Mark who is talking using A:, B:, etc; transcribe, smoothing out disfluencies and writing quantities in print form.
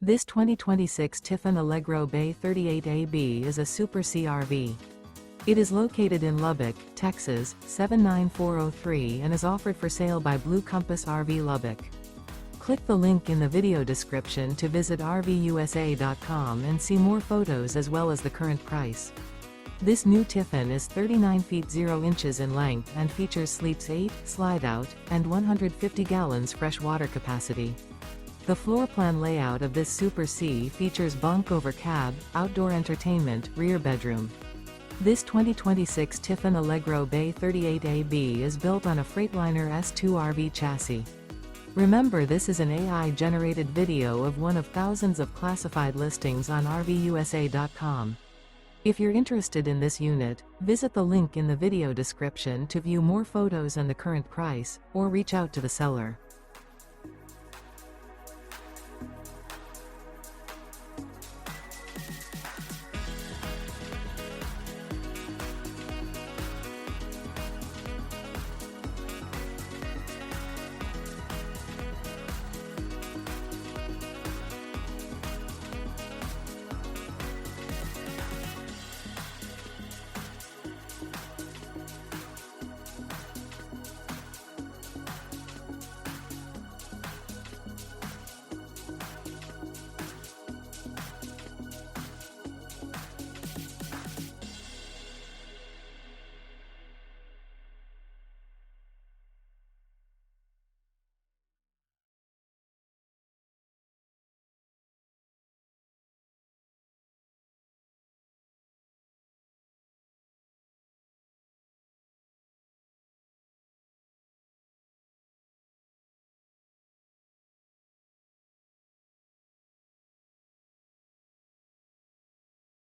A: This 2026 Tiffin Allegro Bay 38AB is a Super CRV. It is located in Lubbock, Texas, 79403 and is offered for sale by Blue Compass RV Lubbock. Click the link in the video description to visit RVUSA.com and see more photos as well as the current price. This new Tiffin is 39 feet 0 inches in length and features sleeps 8, slide-out, and 150 gallons fresh water capacity. The floor plan layout of this Super C features bunk over cab, outdoor entertainment, rear bedroom. This 2026 Tiffin Allegro Bay 38AB is built on a Freightliner S2RV chassis. Remember, this is an AI-generated video of one of thousands of classified listings on RVUSA.com. If you're interested in this unit, visit the link in the video description to view more photos and the current price, or reach out to the seller.